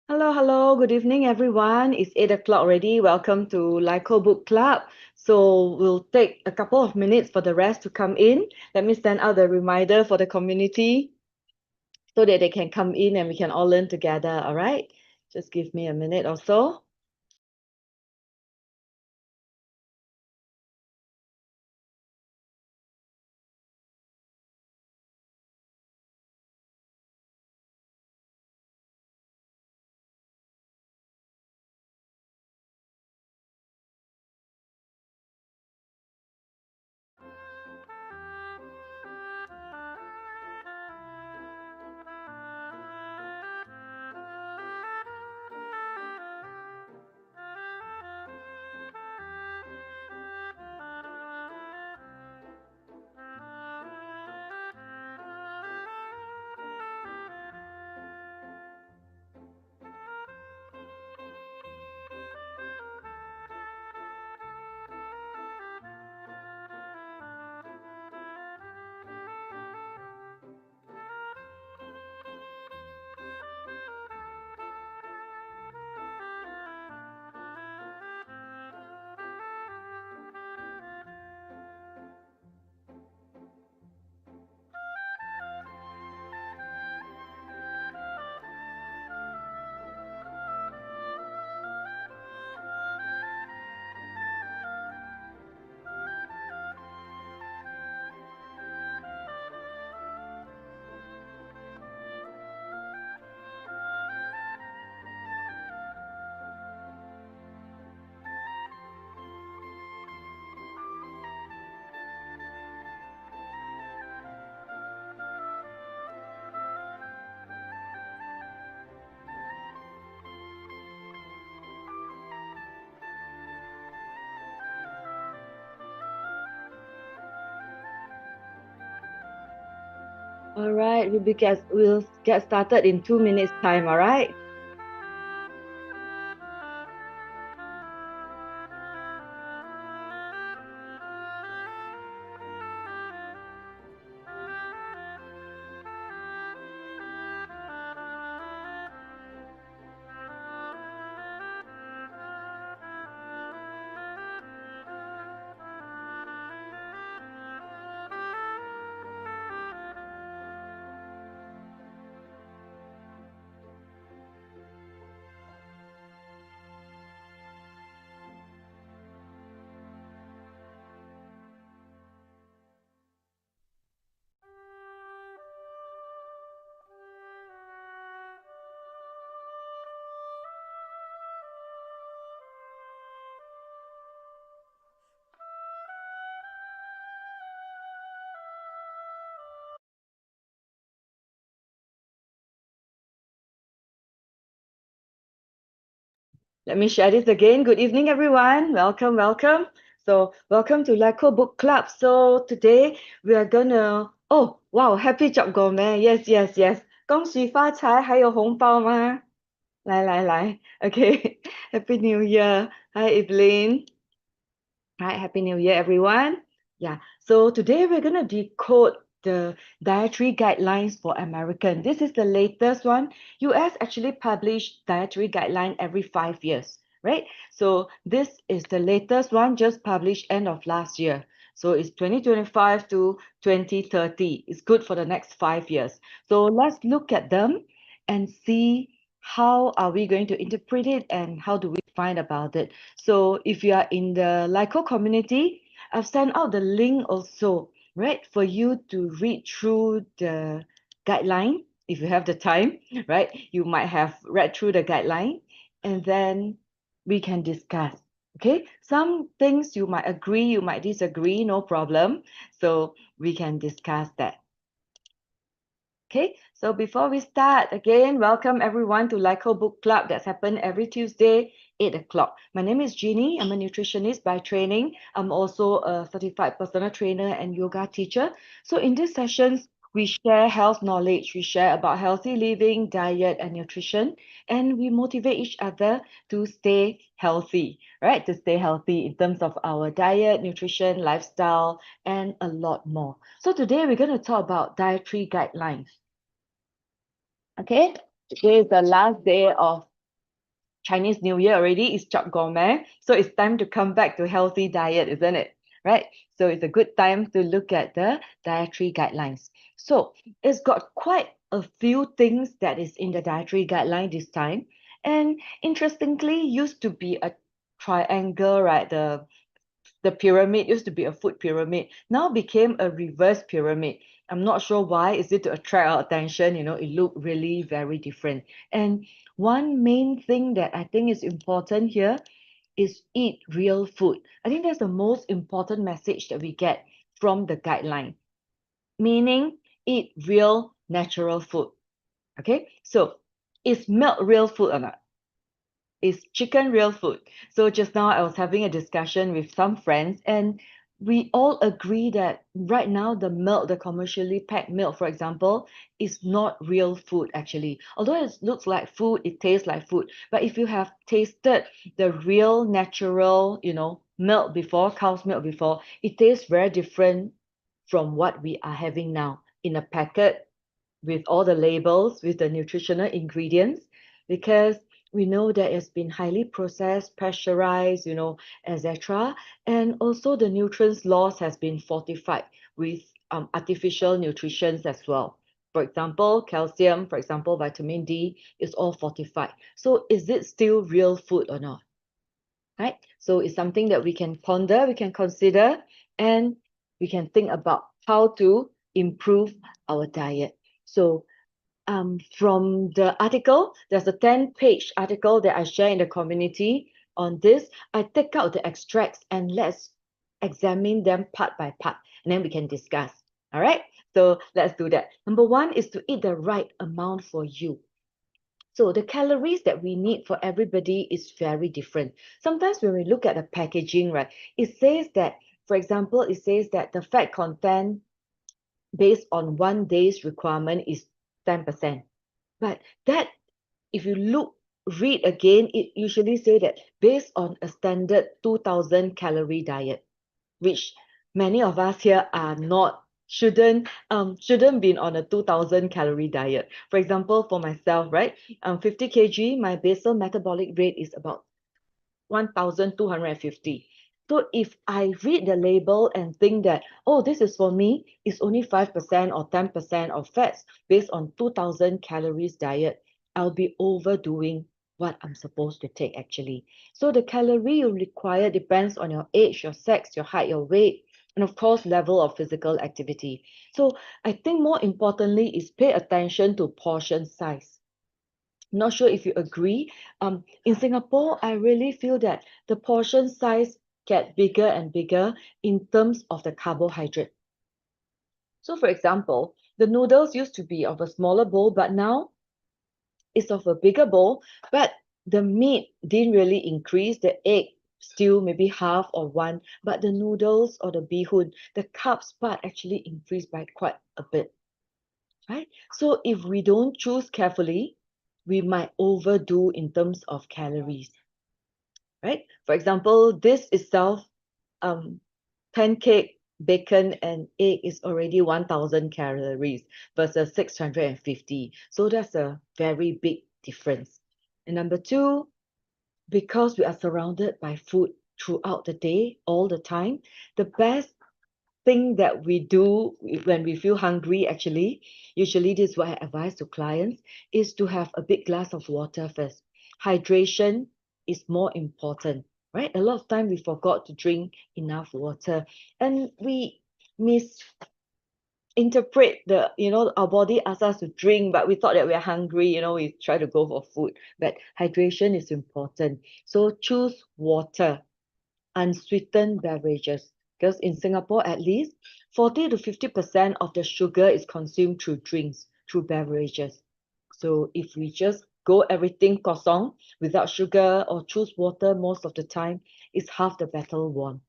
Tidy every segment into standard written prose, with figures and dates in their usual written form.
Hello, hello. Good evening, everyone. It's 8 o'clock already. Welcome to LiCo Book Club. So we'll take a couple of minutes for the rest to come in. Let me send out the reminder for the community so that they can come in and we can all learn together. All right. Just give me a minute or so. All right. We'll get started in 2 minutes time. All right. Let me share this again. Good evening, everyone. Welcome, welcome. So, welcome to LiCo Book Club. So, today we are gonna. Oh, wow! Happy job, Gourmet. Yes, yes, yes. 恭喜发财，还有红包吗？来来来，Okay. Happy New Year. Hi, Evelyn. Right, Happy New Year, everyone. Yeah, so today we're going to decode the dietary guidelines for American. This is the latest one. US actually publish dietary guideline every 5 years, right? So this is the latest one, just published end of last year. So it's 2025 to 2030. It's good for the next 5 years. So let's look at them and see how are we going to interpret it and how do we find about it. So if you are in the LiCo community, I've sent out the link also, right, for you to read through the guideline if you have the time, right? You might have read through the guideline and then we can discuss. Okay, some things you might agree, you might disagree, no problem. So we can discuss that. Okay, so before we start, again, welcome everyone to LiCo Book Club that's happened every Tuesday, 8 o'clock. My name is Jeannie. I'm a nutritionist by training. I'm also a certified personal trainer and yoga teacher. So in these sessions, we share health knowledge, we share about healthy living, diet, and nutrition, and we motivate each other to stay healthy, right? To stay healthy in terms of our diet, nutrition, lifestyle, and a lot more. So today we're going to talk about dietary guidelines. Okay, today is the last day of Chinese New Year already is Chop Gourmet. So it's time to come back to healthy diet, isn't it? Right? So it's a good time to look at the dietary guidelines. So it's got quite a few things that is in the dietary guideline this time. And interestingly, used to be a triangle, right? The pyramid used to be a food pyramid, now became a reverse pyramid. I'm not sure why. Is it to attract our attention? It looked really very different. And one main thing that I think is important here is eat real food. I think that's the most important message that we get from the guideline, meaning eat real natural food. Okay, so is milk real food or not? Is chicken real food? So just now I was having a discussion with some friends, and we all agree that right now the milk, the commercially packed milk, for example, is not real food actually. Although it looks like food, it tastes like food. But if you have tasted the real natural, milk before, cow's milk before, it tastes very different from what we are having now in a packet with all the labels, with the nutritional ingredients, because we know that it's been highly processed, pasteurized, etc. And also the nutrients loss has been fortified with artificial nutritions as well. For example, calcium, for example, vitamin D is all fortified. So is it still real food or not? Right? So it's something that we can ponder, we can consider, and we can think about how to improve our diet. So from the article, there's a 10-page article that I share in the community on this. I take out the extracts and let's examine them part by part, and then we can discuss. All right, so let's do that. Number one is to eat the right amount for you. So the calories that we need for everybody is very different. Sometimes when we look at the packaging, right, it says that, for example, it says that the fat content based on one day's requirement is 10%. But that, if you read again, it usually say that based on a standard 2,000 calorie diet, which many of us here are not, shouldn't be on a 2,000 calorie diet. For example, for myself, right, 50 kg, my basal metabolic rate is about 1,250. So if I read the label and think that, oh, this is for me, it's only 5% or 10% of fats based on 2,000 calories diet, I'll be overdoing what I'm supposed to take actually. So the calorie you require depends on your age, your sex, your height, your weight, and of course, level of physical activity. So I think more importantly is pay attention to portion size. Not sure if you agree. In Singapore, I really feel that the portion size get bigger and bigger in terms of the carbohydrate. So for example, the noodles used to be of a smaller bowl, but now it's of a bigger bowl, but the meat didn't really increase, the egg still maybe half or one, but the noodles or the bihun, the carbs part actually increased by quite a bit, right? So if we don't choose carefully, we might overdo in terms of calories, right? For example, this itself, pancake, bacon, and egg is already 1,000 calories versus 650. So that's a very big difference. And number two, because we are surrounded by food throughout the day, all the time, the best thing that we do when we feel hungry, actually, usually this is what I advise to clients, is to have a big glass of water first. Hydration is more important, right? A lot of time we forgot to drink enough water, and we misinterpret our body asks us to drink, but we thought that we're hungry, we try to go for food. But hydration is important. So choose water, unsweetened beverages, because in Singapore at least 40 to 50% of the sugar is consumed through drinks, through beverages. So if we just go everything kosong without sugar or choose water most of the time, it's half the battle won.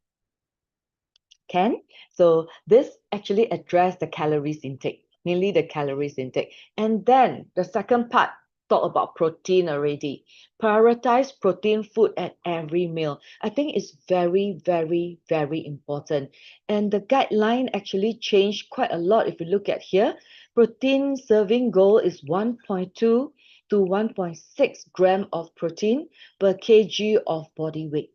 Can? So this actually address the calories intake, mainly the calories intake. And then the second part, talk about protein already. Prioritize protein food at every meal. I think it's very, very, very important. And the guideline actually changed quite a lot. If you look at here, protein serving goal is 1.2 to 1.6 gram of protein per kg of body weight.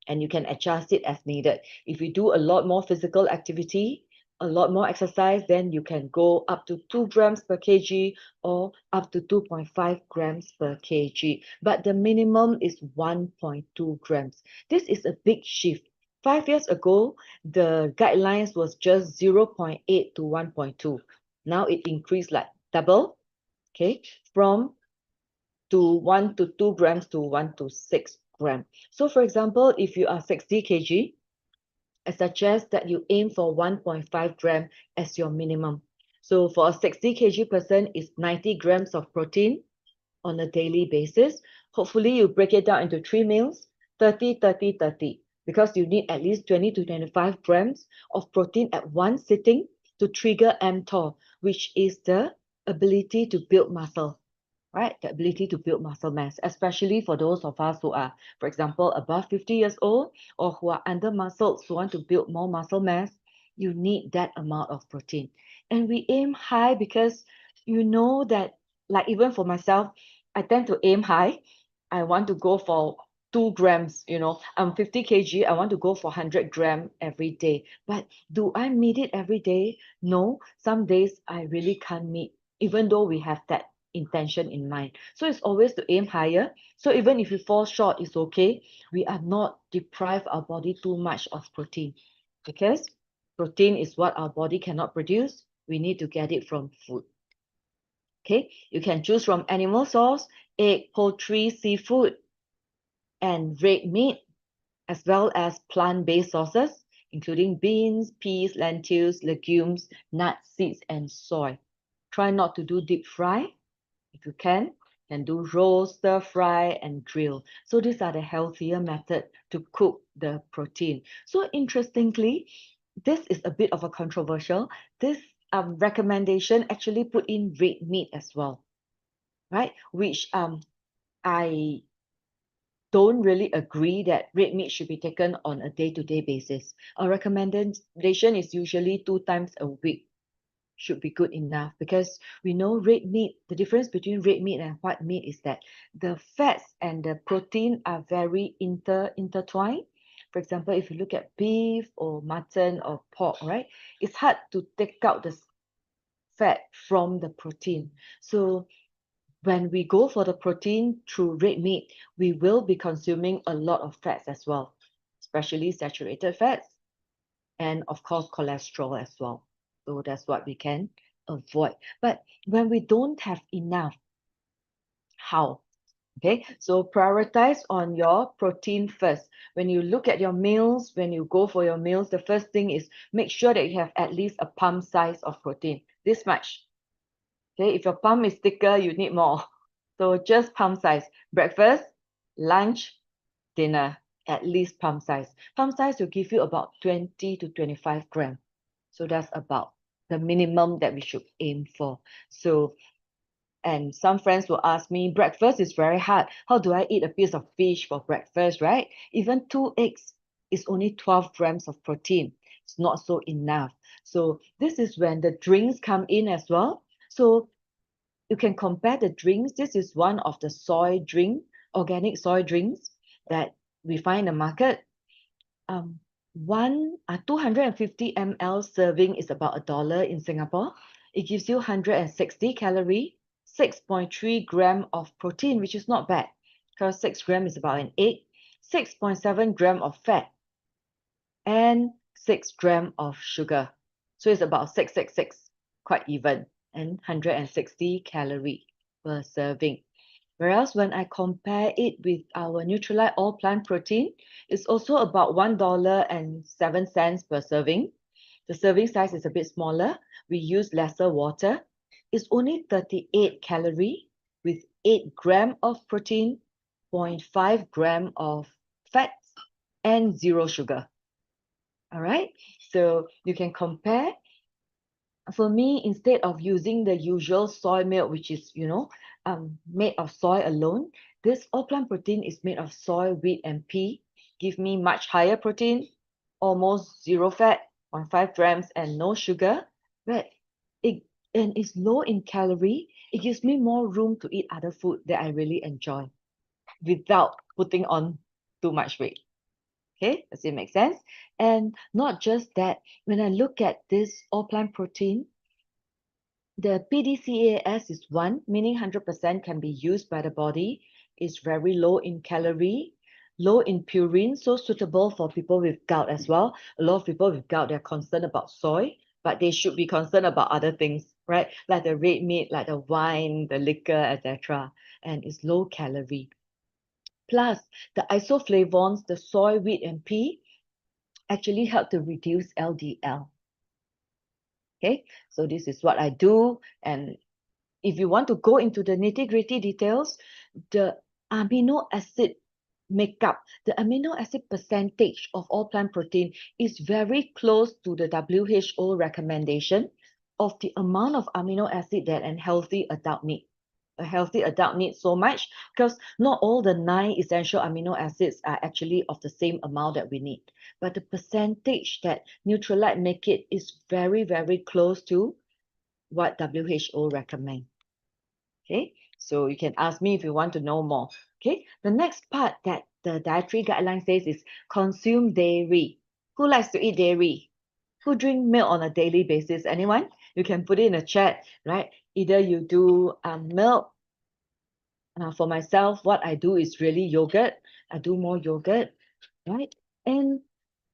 And you can adjust it as needed. If you do a lot more physical activity, a lot more exercise, then you can go up to 2 grams per kg or up to 2.5 grams per kg. But the minimum is 1.2 grams. This is a big shift. 5 years ago, the guidelines was just 0.8 to 1.2. Now it increased like double, okay, from 1 to 2 grams to 1 to 6 grams. So for example, if you are 60 kg, I suggest that you aim for 1.5 gram as your minimum. So for a 60 kg person, it's 90 grams of protein on a daily basis. Hopefully you break it down into 3 meals, 30, 30, 30, because you need at least 20 to 25 grams of protein at one sitting to trigger mTOR, which is the ability to build muscle. Right? The ability to build muscle mass, especially for those of us who are, for example, above 50 years old or who are under muscles who want to build more muscle mass, you need that amount of protein. And we aim high because you know that, like even for myself, I tend to aim high. I want to go for 2 grams, I'm 50 kg, I want to go for 100 gram every day. But do I meet it every day? No, some days I really can't meet, even though we have that intention in mind. So it's always to aim higher. So even if you fall short, it's okay. We are not deprive our body too much of protein, because protein is what our body cannot produce. We need to get it from food. Okay, you can choose from animal source, egg, poultry, seafood, and red meat, as well as plant-based sources, including beans, peas, lentils, legumes, nuts, seeds, and soy. Try not to do deep fry. If you can do roast, stir fry, and grill. So these are the healthier method to cook the protein. So interestingly, this is a bit of a controversial. This recommendation actually put in red meat as well, right? Which I don't really agree that red meat should be taken on a day-to-day basis. Our recommendation is usually 2 times a week should be good enough, because we know red meat, the difference between red meat and white meat is that the fats and the protein are very intertwined. For example, if you look at beef or mutton or pork, right, it's hard to take out the fat from the protein. So when we go for the protein through red meat, we will be consuming a lot of fats as well, especially saturated fats, and of course cholesterol as well. So that's what we can avoid. But when we don't have enough, how? Okay, so prioritize on your protein first. When you look at your meals, when you go for your meals, the first thing is make sure that you have at least a palm size of protein, this much. Okay, if your palm is thicker, you need more. So just palm size. Breakfast, lunch, dinner, at least palm size. Palm size will give you about 20 to 25 grams. So that's about the minimum that we should aim for. So, and some friends will ask me, breakfast is very hard. How do I eat a piece of fish for breakfast, right? Even 2 eggs is only 12 grams of protein. It's not so enough. So this is when the drinks come in as well. So you can compare the drinks. This is one of the soy drink, organic soy drinks that we find in the market. 250 ml serving is about $1 in Singapore. It gives you 160 calorie, 6.3 gram of protein, which is not bad, because 6 gram is about an egg, 6.7 gram of fat, and 6 gram of sugar. So it's about 666, quite even, and 160 calorie per serving. Whereas when I compare it with our Nutrilite all plant protein, it's also about $1.07 per serving. The serving size is a bit smaller. We use lesser water. It's only 38 calorie with 8 gram of protein, 0.5 gram of fats, and 0 sugar. All right, so you can compare. For me, instead of using the usual soy milk, which is, made of soy alone, this all plant protein is made of soy, wheat, and pea. Give me much higher protein, almost 0 fat, 0.5 grams, and no sugar. But it's low in calorie, it gives me more room to eat other food that I really enjoy without putting on too much weight. Okay, does it make sense? And not just that, when I look at this all plant protein, the PDCAS is 1, meaning 100% can be used by the body. It's very low in calorie, low in purine, so suitable for people with gout as well. A lot of people with gout, they're concerned about soy, but they should be concerned about other things, right? Like the red meat, like the wine, the liquor, etc. And it's low calorie. Plus, the isoflavones, the soy, wheat, and pea, actually help to reduce LDL. Okay, so this is what I do. And if you want to go into the nitty-gritty details, the amino acid makeup, the amino acid percentage of all plant protein is very close to the WHO recommendation of the amount of amino acid that a healthy adult needs. A healthy adult needs so much because not all the 9 essential amino acids are actually of the same amount that we need. But the percentage that Nutrilite make it is very, very close to what WHO recommend. Okay, so you can ask me if you want to know more. Okay, the next part that the dietary guideline says is consume dairy. Who likes to eat dairy? Who drink milk on a daily basis? Anyone? You can put it in a chat, right? Either you do milk. For myself, what I do is really yogurt. I do more yogurt, right? And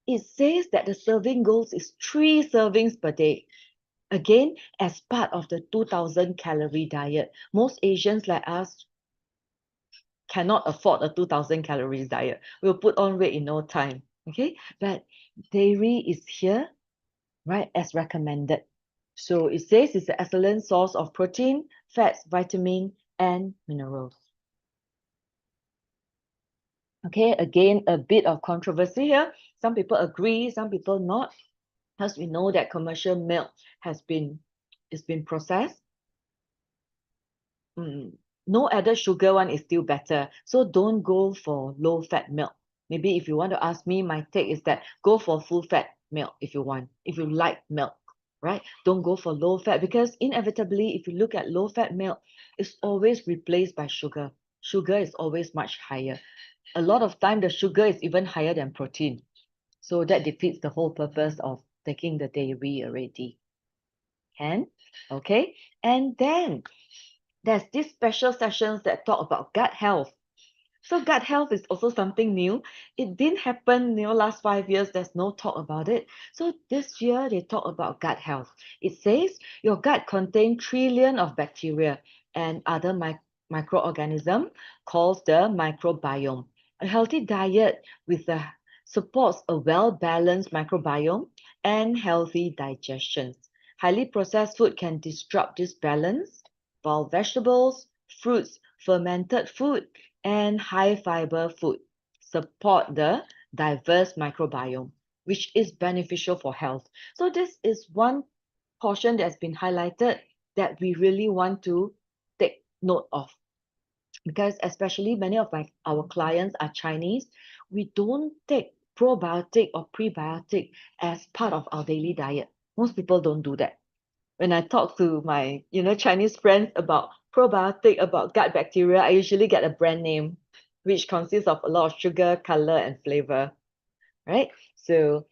it says that the serving goals is 3 servings per day. Again, as part of the 2000 calorie diet. Most Asians like us cannot afford a 2000 calories diet. We'll put on weight in no time. Okay, but dairy is here, right, as recommended. So it says it's an excellent source of protein, fats, vitamin, and minerals. Okay, again, a bit of controversy here. Some people agree, some people not, because we know that commercial milk has been processed. No added sugar one is still better. So don't go for low fat milk. Maybe if you want to ask me, my take is that go for full fat milk if you want, if you like milk, right? Don't go for low fat because inevitably, if you look at low fat milk, it's always replaced by sugar. Sugar is always much higher. A lot of time, the sugar is even higher than protein. So that defeats the whole purpose of taking the dairy already. Okay? And then there's these special sessions that talk about gut health. So gut health is also something new. It didn't happen, last 5 years, there's no talk about it. So this year they talk about gut health. It says your gut contains trillion of bacteria and other microorganisms called the microbiome. A healthy diet supports a well-balanced microbiome and healthy digestion. Highly processed food can disrupt this balance, while vegetables, fruits, fermented food, and high fiber food support the diverse microbiome, which is beneficial for health. So this is one portion that's been highlighted that we really want to take note of. Because especially many of our clients are Chinese, we don't take probiotic or prebiotic as part of our daily diet. Most people don't do that. When I talk to my Chinese friends about probiotic, about gut bacteria, I usually get a brand name which consists of a lot of sugar, color, and flavor, right? So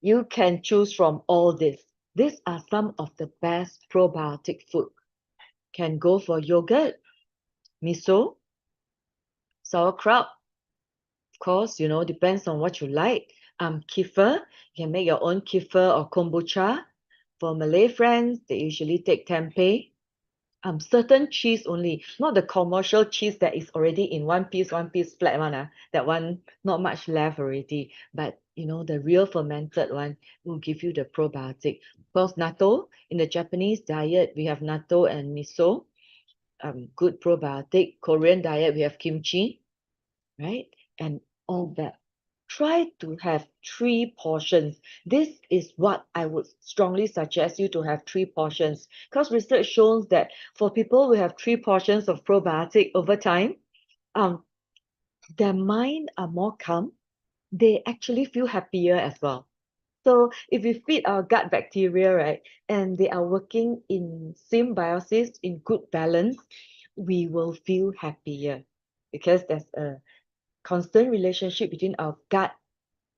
you can choose from all this. These are some of the best probiotic food. Can go for yogurt, miso, sauerkraut. Of course, depends on what you like. Kefir, you can make your own kefir or kombucha. For Malay friends, they usually take tempeh. Certain cheese only, not the commercial cheese that is already in one piece flat one. That one, not much left already. But the real fermented one will give you the probiotic. Of course, natto. In the Japanese diet, we have natto and miso. Good probiotic. Korean diet, we have kimchi, right? And all that. Try to have 3 portions. This is what I would strongly suggest you to have 3 portions because research shows that for people who have 3 portions of probiotic over time, their mind are more calm. They actually feel happier as well. So if we feed our gut bacteria, right, and they are working in symbiosis, in good balance, we will feel happier because there's a constant relationship between our gut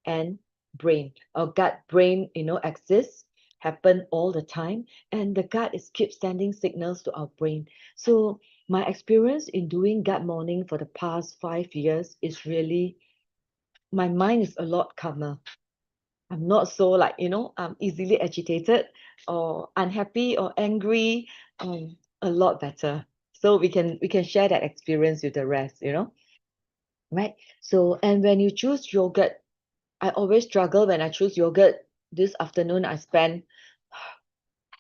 and brain. Our gut brain, axis happen all the time, and the gut is keeps sending signals to our brain. So my experience in doing gut morning for the past 5 years is really, my mind is a lot calmer. I'm not so like, easily agitated or unhappy or angry, a lot better. So we can share that experience with the rest, right? So, and when you choose yogurt, I always struggle when I choose yogurt. This afternoon, I spent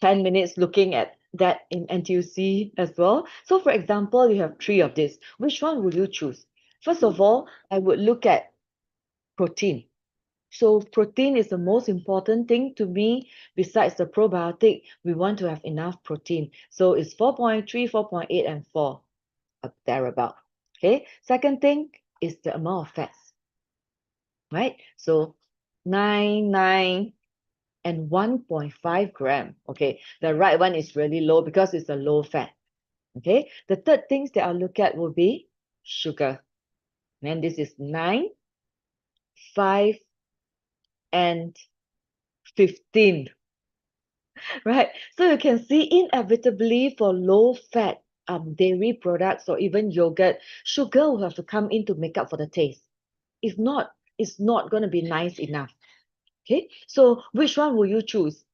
10 minutes looking at that in NTUC as well. So, for example, you have three of this. Which one would you choose? First of all, I would look at protein. So, protein is the most important thing to me. Besides the probiotic, we want to have enough protein. So, it's 4.3, 4.8, and 4, up thereabout. Okay. Second thing is the amount of fats, right? So, 9 and 1.5 gram. Okay, the right one is really low because it's a low fat. Okay, the third things that I'll look at will be sugar. And this is 9, 5, and 15. Right? So you can see inevitably for low fat dairy products or even yogurt, sugar will have to come in to make up for the taste. If not, it's not going to be nice enough. Okay, so which one will you choose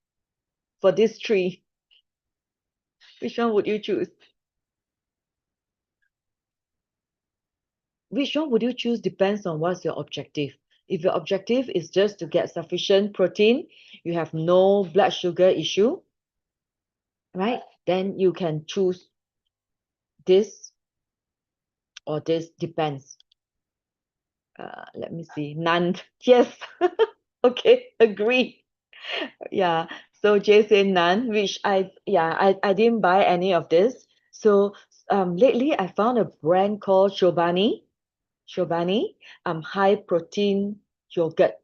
for these three? Which one would you choose? Which one would you choose depends on what's your objective. If your objective is just to get sufficient protein, you have no blood sugar issue, right? Then you can choose this or this, depends. Let me see. None. Yes. Okay, agree. Yeah. So Jay said none, which I didn't buy any of this. So lately I found a brand called Chobani, high protein yogurt.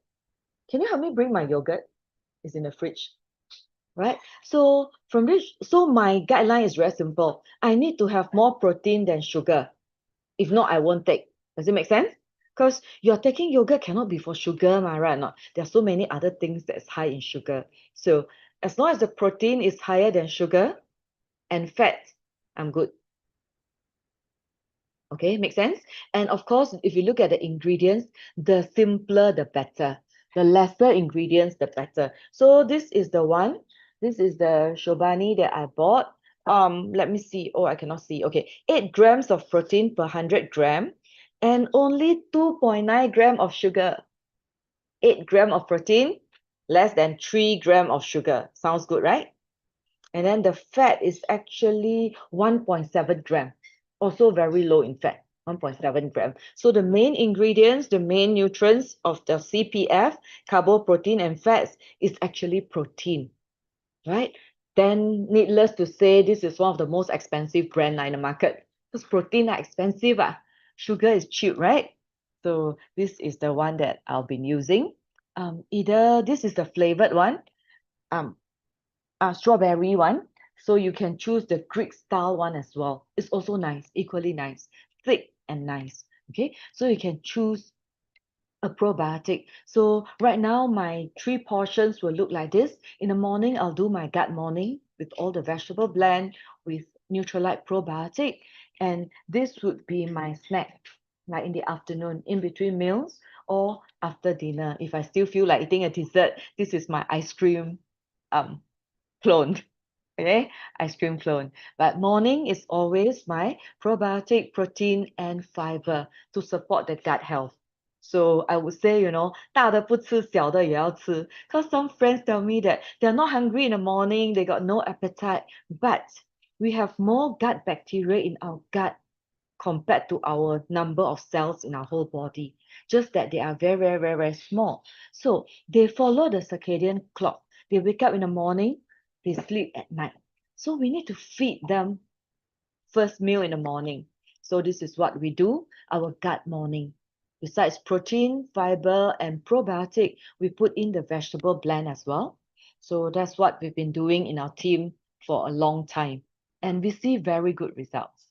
Can you help me bring my yogurt? It's in the fridge, right? So from this, so my guideline is very simple. I need to have more protein than sugar. If not, I won't take. Does it make sense? Because you're taking yogurt cannot be for sugar, right? Not. There are so many other things that's high in sugar. So as long as the protein is higher than sugar and fat, I'm good. Okay, make sense? And of course, if you look at the ingredients, the simpler the better. The lesser ingredients, the better. So this is the one. This is the Shobani that I bought. Let me see. Oh, I cannot see. Okay, 8 grams of protein per 100 gram and only 2.9 gram of sugar. 8 gram of protein, less than 3 gram of sugar. Sounds good, right? And then the fat is actually 1.7 gram, also very low in fat, 1.7 gram. So the main ingredients, the main nutrients of the CPF, carbo, protein, and fats, is actually protein, right? Then needless to say, this is one of the most expensive brand in the market because protein are expensive. Sugar is cheap, right? So this is the one that I'll be using. Either this is the flavored one. Um, strawberry one. So you can choose the Greek style one as well. It's also nice, equally nice, thick and nice. Okay, so you can choose a probiotic. So right now, my 3 portions will look like this. In the morning, I'll do my gut morning with all the vegetable blend with Neutralite probiotic. And this would be my snack, like in the afternoon, in between meals or after dinner. If I still feel like eating a dessert, this is my ice cream um clone. Okay, ice cream clone. But morning is always my probiotic, protein, and fiber to support the gut health. So I would say, 大的不吃，小的也要吃. Because some friends tell me that they're not hungry in the morning, they got no appetite, but we have more gut bacteria in our gut compared to our number of cells in our whole body. Just that they are very, very, very, very small. So they follow the circadian clock. They wake up in the morning, they sleep at night. So we need to feed them first meal in the morning. So this is what we do, our gut morning. Besides protein, fiber, and probiotic, we put in the vegetable blend as well. So that's what we've been doing in our team for a long time. And we see very good results.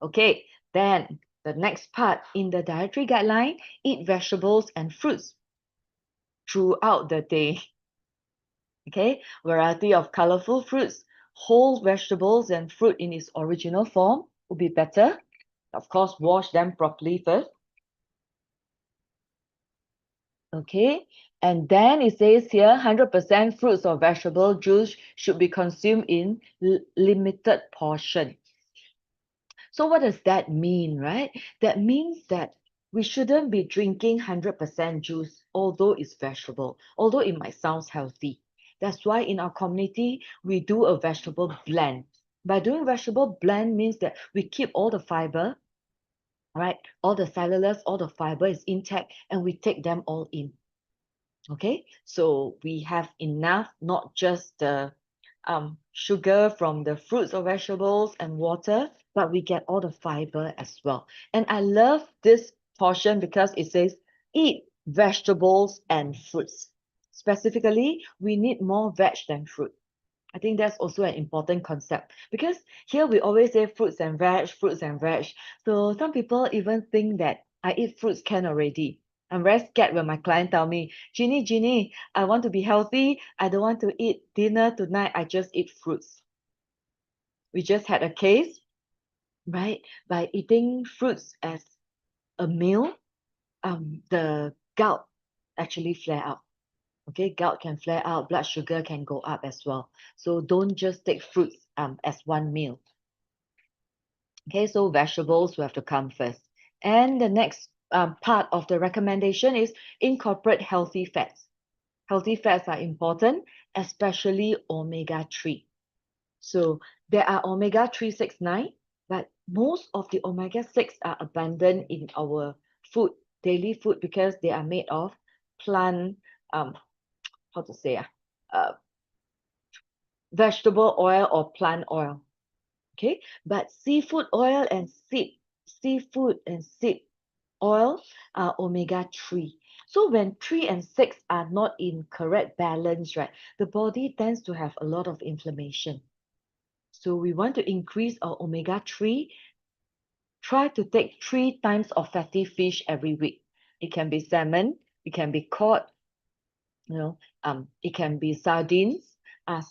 Okay, then the next part in the dietary guideline, eat vegetables and fruits throughout the day. Okay, variety of colorful fruits, whole vegetables and fruit in its original form would be better. Of course, wash them properly first. Okay, and then it says here 100% fruits or vegetable juice should be consumed in limited portion. So what does that mean, right? That means that we shouldn't be drinking 100% juice, although it's vegetable, although it might sound healthy. That's why in our community, we do a vegetable blend. By doing vegetable blend means that we keep all the fiber, right? All the cellulose, all the fiber is intact, and we take them all in. Okay, so we have enough, not just the sugar from the fruits or vegetables and water, but we get all the fiber as well. And I love this portion because it says eat vegetables and fruits. Specifically, we need more veg than fruit. I think that's also an important concept because here we always say fruits and veg, fruits and veg. So some people even think that I eat fruits can already. I'm very scared when my client tell me, Jeannie, I want to be healthy. I don't want to eat dinner tonight. I just eat fruits. We just had a case, right? By eating fruits as a meal, the gout actually flare up. Okay, gout can flare out, blood sugar can go up as well. So don't just take fruits as one meal. Okay, so vegetables will have to come first. And the next part of the recommendation is incorporate healthy fats. Healthy fats are important, especially omega-3. So there are omega-369, but most of the omega-6 are abundant in our food, daily food, because they are made of plant, how to say, vegetable oil or plant oil. Okay, but seafood and seed oil are omega-3. So when 3 and 6 are not in correct balance, right, the body tends to have a lot of inflammation. So we want to increase our omega-3. Try to take 3 times of fatty fish every week. It can be salmon, it can be cod, it can be sardines,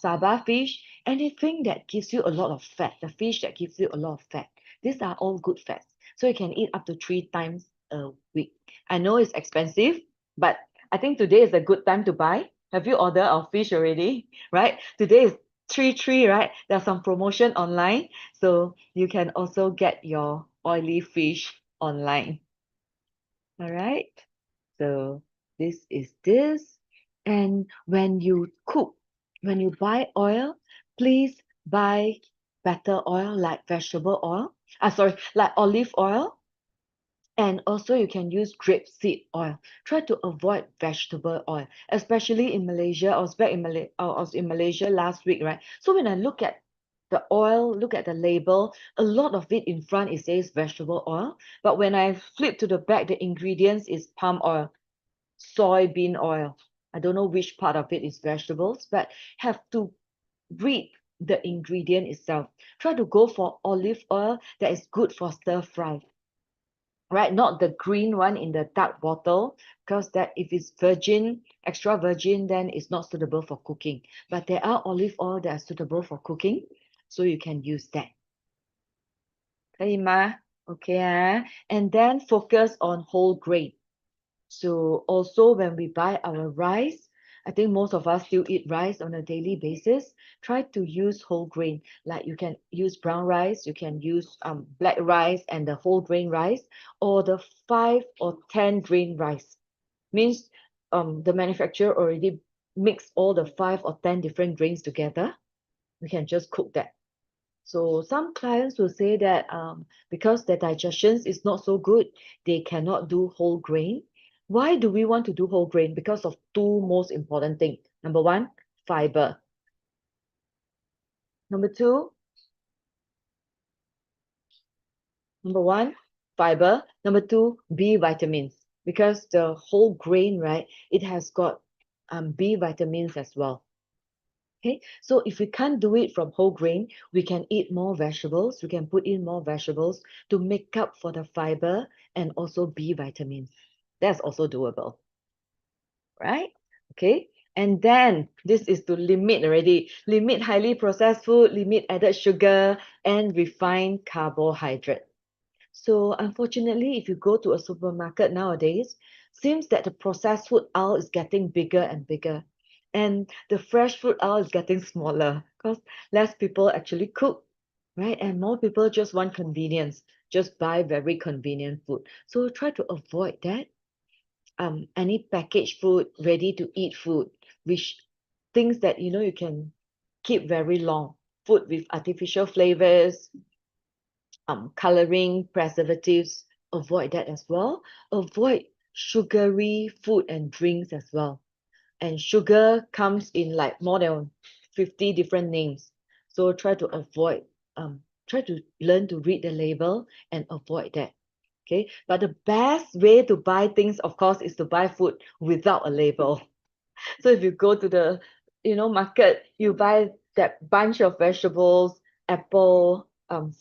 saba fish, anything that gives you a lot of fat, the fish that gives you a lot of fat. These are all good fats. So you can eat up to 3 times a week. I know it's expensive, but I think today is a good time to buy. Have you ordered our fish already? Right? Today is 3-3, right? There's some promotion online. So you can also get your oily fish online. All right. So this is this. And when you cook, when you buy oil, please buy better oil like vegetable oil. Like olive oil. And also you can use grapeseed oil. Try to avoid vegetable oil, especially in Malaysia. I was in Malaysia last week, right? So when I look at the oil, look at the label, a lot of it in front it says vegetable oil. But when I flip to the back, the ingredients is palm oil, soybean oil. I don't know which part of it is vegetables, but have to read the ingredient itself. Try to go for olive oil that is good for stir fry, right? Not the green one in the dark bottle, because that if it's virgin, extra virgin, then it's not suitable for cooking. But there are olive oil that are suitable for cooking, so you can use that. 可以吗? Okay, and then focus on whole grain. So also when we buy our rice, I think most of us still eat rice on a daily basis. Try to use whole grain. Like you can use brown rice, you can use black rice and the whole grain rice, or the 5 or 10 grain rice. Means the manufacturer already mix all the 5 or 10 different grains together. We can just cook that. So some clients will say that because their digestion is not so good, they cannot do whole grain. Why do we want to do whole grain? Because of two most important things. Number one, fiber. Number two, fiber. Number two, B vitamins, because the whole grain, right, it has got B vitamins as well. Okay, so if we can't do it from whole grain, we can eat more vegetables. We can put in more vegetables to make up for the fiber and also B vitamins. That's also doable, right? Okay, and then this is to limit already. Limit highly processed food, limit added sugar and refined carbohydrate. So unfortunately, if you go to a supermarket nowadays, seems that the processed food aisle is getting bigger and bigger, and the fresh food aisle is getting smaller because less people actually cook, right? And more people just want convenience, just buy very convenient food. So try to avoid that. Any packaged food, ready to eat food, which things that you can keep very long. Food with artificial flavors, coloring, preservatives, avoid that as well. Avoid sugary food and drinks as well. And sugar comes in like more than 50 different names. So try to learn to read the label and avoid that. Okay. But the best way to buy things, of course, is to buy food without a label. So if you go to the market, you buy that bunch of vegetables, apple,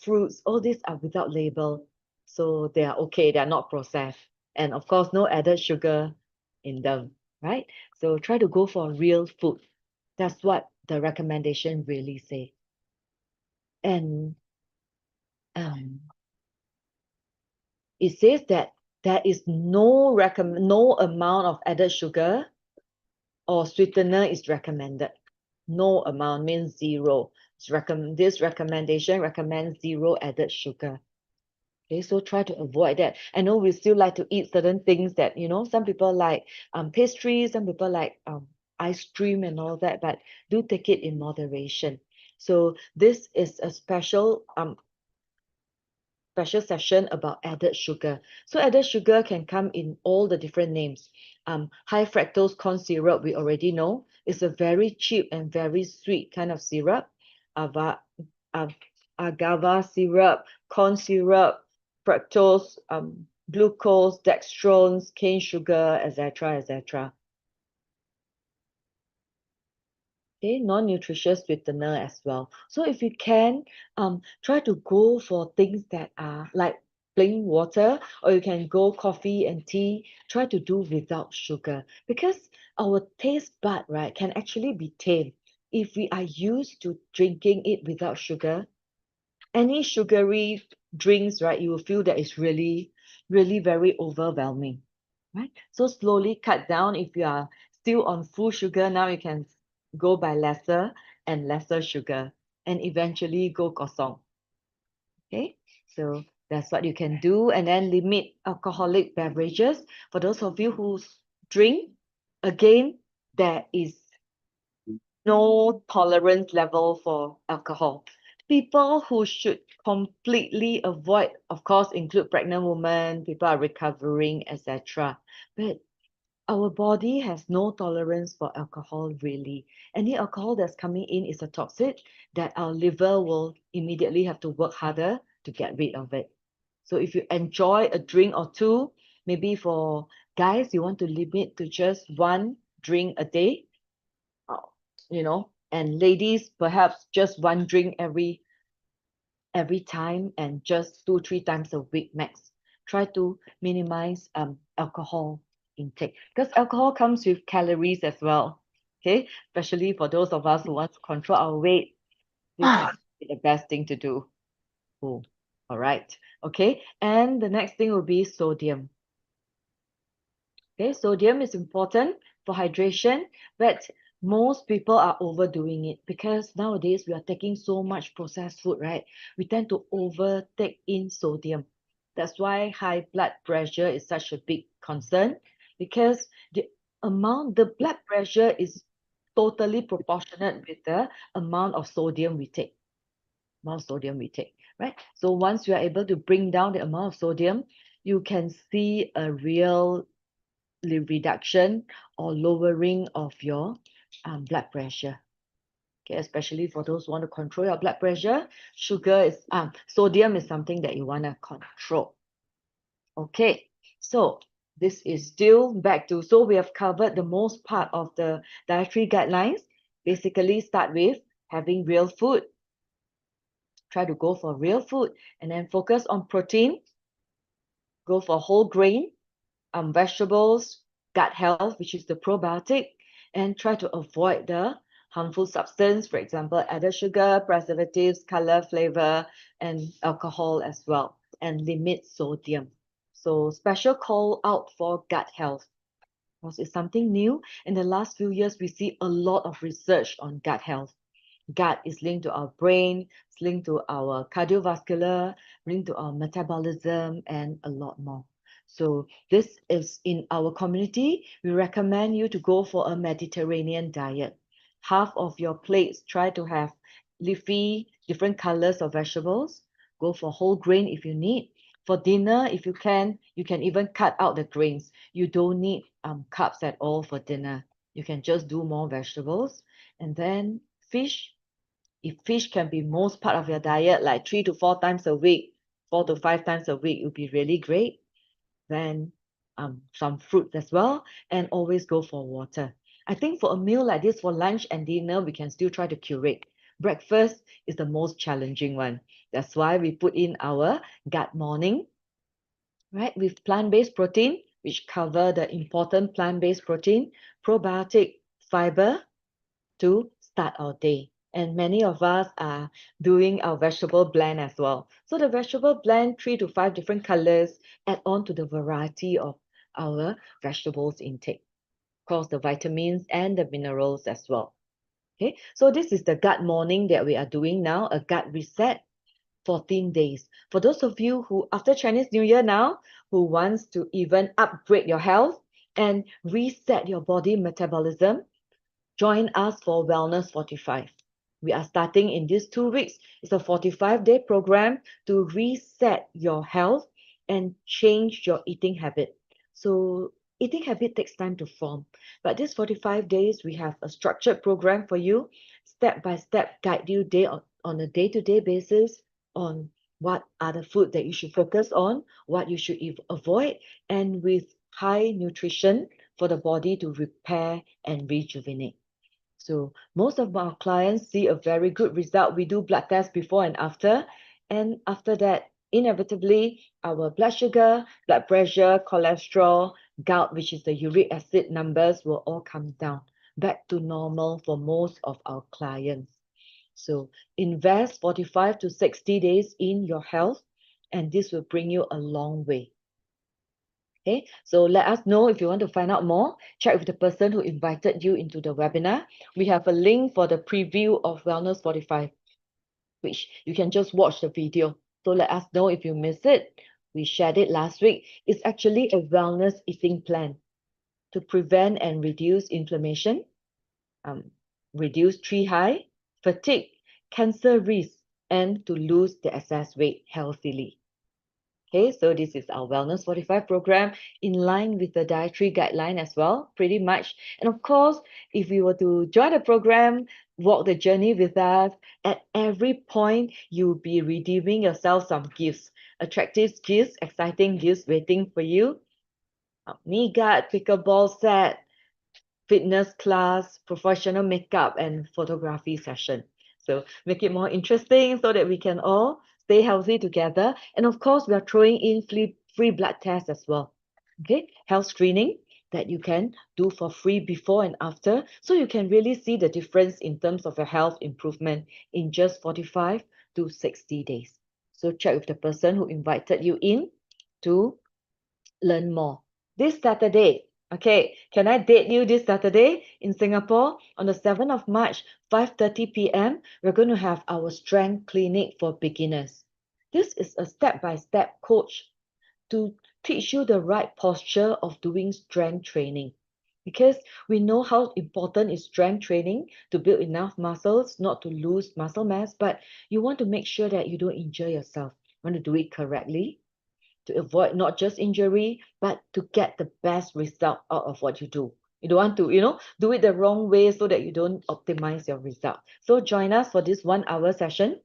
fruits, all these are without label. So they are okay, they are not processed. And of course, no added sugar in them, right? So try to go for real food. That's what the recommendation really say. And um, it says that there is no amount of added sugar or sweetener is recommended. No amount means zero. This recommendation recommends zero added sugar. Okay, so try to avoid that. I know we still like to eat certain things that, some people like pastries, some people like ice cream and all that, but do take it in moderation. So this is a special session about added sugar. So added sugar can come in all the different names. High fructose corn syrup, we already know, is a very cheap and very sweet kind of syrup. Ava, av- agave syrup, corn syrup, fructose, glucose, dextrose, cane sugar, etc., etc. Okay, non-nutritious sweetener as well. So if you can, try to go for things that are like plain water, or you can go coffee and tea. Try to do without sugar, because our taste bud, right, can actually be tamed if we are used to drinking it without sugar. Any sugary drinks, right, you will feel that it's really, really very overwhelming, right? So slowly cut down. If you are still on full sugar, now you can go by lesser and lesser sugar and eventually go kosong. Okay, so that's what you can do. And then limit alcoholic beverages. For those of you who drink, again, there is no tolerance level for alcohol. People who should completely avoid, of course, include pregnant women, people are recovering, etc. But our body has no tolerance for alcohol, really. Any alcohol that's coming in is a toxic that our liver will immediately have to work harder to get rid of it. So if you enjoy a drink or two, maybe for guys, you want to limit to just one drink a day, uh, and ladies, perhaps just one drink every time and just 2-3 times a week max. Try to minimize alcohol intake, because alcohol comes with calories as well. Okay, especially for those of us who want to control our weight, this is the best thing to do. Oh, all right. Okay, and the next thing will be sodium. Okay, sodium is important for hydration, but most people are overdoing it because nowadays we are taking so much processed food, right? We tend to overtake in sodium. That's why high blood pressure is such a big concern, because the blood pressure is totally proportionate with the amount of sodium we take. Amount of sodium we take, right? So once you are able to bring down the amount of sodium, you can see a real reduction or lowering of your blood pressure. Okay, especially for those who want to control your blood pressure, sodium is something that you want to control. Okay, so this is still back to, so we have covered the most part of the dietary guidelines. Basically, start with having real food. Try to go for real food and then focus on protein, go for whole grain, vegetables, gut health, which is the probiotic, and try to avoid the harmful substance, for example, added sugar, preservatives, color, flavor, and alcohol as well, and limit sodium. So special call out for gut health. Because it's something new. In the last few years, we see a lot of research on gut health. Gut is linked to our brain, it's linked to our cardiovascular, linked to our metabolism, and a lot more. So this is in our community. We recommend you to go for a Mediterranean diet. Half of your plates, try to have leafy, different colors of vegetables. Go for whole grain if you need. For dinner, if you can even cut out the grains. You don't need carbs at all for dinner. You can just do more vegetables. And then fish, if fish can be most part of your diet, like 3 to 4 times a week, 4 to 5 times a week, it would be really great. Then some fruits as well, and always go for water. I think for a meal like this, for lunch and dinner, we can still try to curate. Breakfast is the most challenging one. That's why we put in our gut morning, right, with plant-based protein, which cover the important plant-based protein, probiotic, fiber, to start our day. And many of us are doing our vegetable blend as well. So the vegetable blend, 3 to 5 different colors, add on to the variety of our vegetables intake. Of course, the vitamins and the minerals as well. Okay, so this is the gut morning that we are doing now, a gut reset, 14 days. For those of you who, after Chinese New Year now, who wants to even upgrade your health and reset your body metabolism, join us for Wellness 45. We are starting in these 2 weeks. It's a 45-day program to reset your health and change your eating habit. So eating habit takes time to form. But these 45 days, we have a structured program for you, step by step, guide you on a day-to-day basis on what are the food that you should focus on, what you should avoid, and with high nutrition for the body to repair and rejuvenate. So most of our clients see a very good result. We do blood tests before and after. And after that, inevitably, our blood sugar, blood pressure, cholesterol, gout, which is the uric acid numbers, will all come down back to normal for most of our clients. So invest 45 to 60 days in your health, and this will bring you a long way. Okay, so let us know if you want to find out more. Check with the person who invited you into the webinar. We have a link for the preview of Wellness 45, which you can just watch the video. So let us know if you miss it. We shared it last week. It's actually a wellness eating plan to prevent and reduce inflammation, reduce tree high, fatigue, cancer risk, and to lose the excess weight healthily. Okay, so this is our Wellness 45 program in line with the dietary guideline as well, pretty much. And of course, if you were to join the program, walk the journey with us, at every point, you'll be redeeming yourself some gifts, attractive gifts, exciting gifts waiting for you. Knee guard, pickleball set, fitness class, professional makeup, and photography session. So make it more interesting so that we can all stay healthy together. And of course, we are throwing in free blood tests as well. Okay, health screening that you can do for free before and after, so you can really see the difference in terms of your health improvement in just 45 to 60 days. So check with the person who invited you in to learn more. This Saturday, okay, can I date you this Saturday in Singapore on the 7th of March, 5:30 p.m. We're going to have our strength clinic for beginners. This is a step-by-step coach to teach you the right posture of doing strength training. Because we know how important is strength training to build enough muscles, not to lose muscle mass, but you want to make sure that you don't injure yourself. You want to do it correctly, to avoid not just injury, but to get the best result out of what you do. You don't want to, do it the wrong way so that you don't optimize your result. So join us for this 1 hour session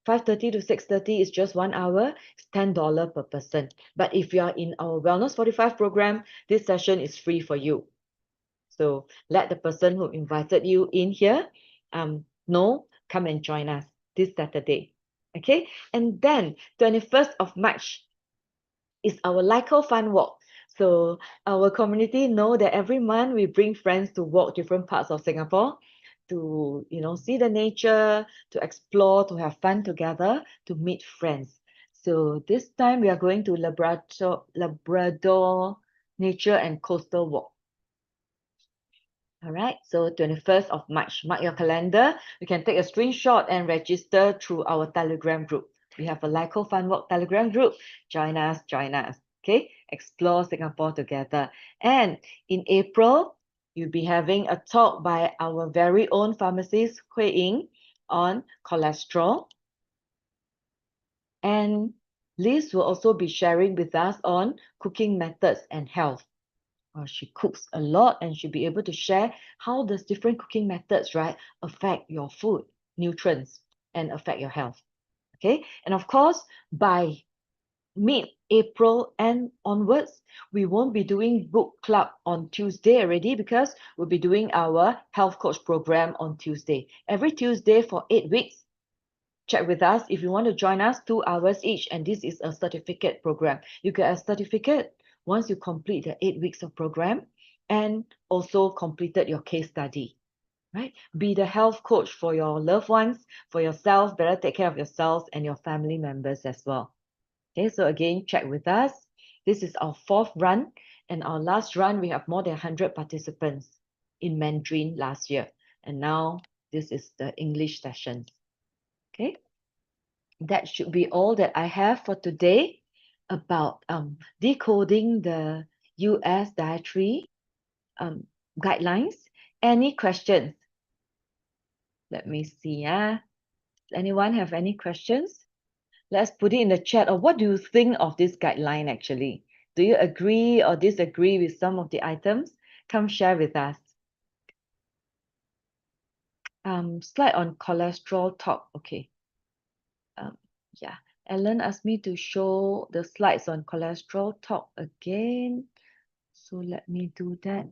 5:30 to 6:30 is just 1 hour. It's $10 per person. But if you are in our Wellness 45 program, this session is free for you. So let the person who invited you in here know, come and join us this Saturday. Okay, and then 21st of March is our LiCo Fun Walk. So our community know that every month we bring friends to walk different parts of Singapore to, see the nature, to explore, to have fun together, to meet friends. So this time we are going to Labrador Nature and Coastal Walk. All right, so 21st of March, mark your calendar. You can take a screenshot and register through our Telegram group. We have a LiCo Fun Walk Telegram group. Join us. Okay, explore Singapore together. And in April, you'll be having a talk by our very own pharmacist, Hui Ying, on cholesterol. And Liz will also be sharing with us on cooking methods and health. She cooks a lot and she'll be able to share how does different cooking methods, right, affect your food, nutrients, and affect your health. Okay, and of course, by mid-April and onwards, we won't be doing book club on Tuesday already because we'll be doing our health coach program on Tuesday. Every Tuesday for 8 weeks, check with us. If you want to join us, 2 hours each, and this is a certificate program. You get a certificate once you complete the 8 weeks of program and also completed your case study, right? Be the health coach for your loved ones, for yourself, better take care of yourselves and your family members as well. Okay, so again, check with us. This is our 4th run, and our last run, we have more than 100 participants in Mandarin last year. And now this is the English sessions. Okay, that should be all that I have for today about decoding the US dietary guidelines. Any questions? Let me see. Anyone have any questions? Let's put it in the chat. Or what do you think of this guideline actually? Do you agree or disagree with some of the items? Come share with us. Slide on cholesterol talk. Okay. Yeah. Ellen asked me to show the slides on cholesterol talk again. So let me do that.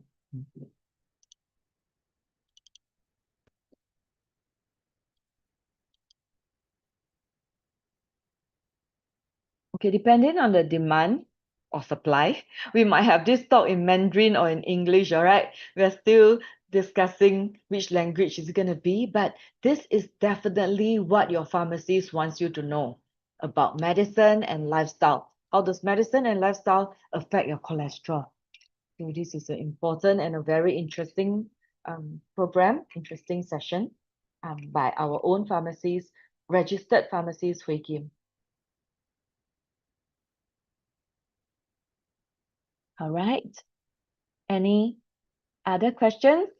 Okay, depending on the demand or supply, we might have this talk in Mandarin or in English, all right? We're still discussing which language is going to be, but this is definitely what your pharmacist wants you to know about medicine and lifestyle. How does medicine and lifestyle affect your cholesterol? So this is an important and a very interesting program, interesting session by our own pharmacist, registered pharmacist Hui Kim. All right. Any other questions?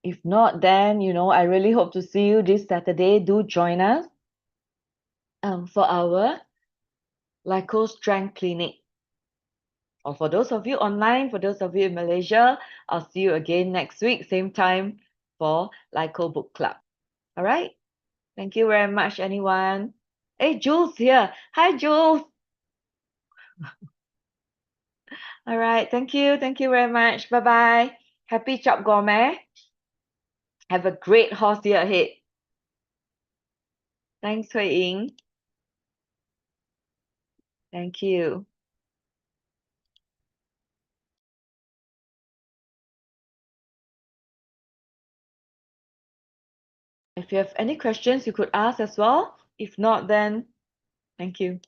If not, then, I really hope to see you this Saturday. Do join us for our LiCo Strength Clinic. Or for those of you online, for those of you in Malaysia, I'll see you again next week, same time for LiCo Book Club. All right? Thank you very much, anyone. Hey, Jules here. Hi, Jules. All right. Thank you. Thank you very much. Bye-bye. Happy Chop Gourmet. Have a great horse year ahead. Thanks, Hui Ying. Thank you. If you have any questions, you could ask as well. If not, then thank you.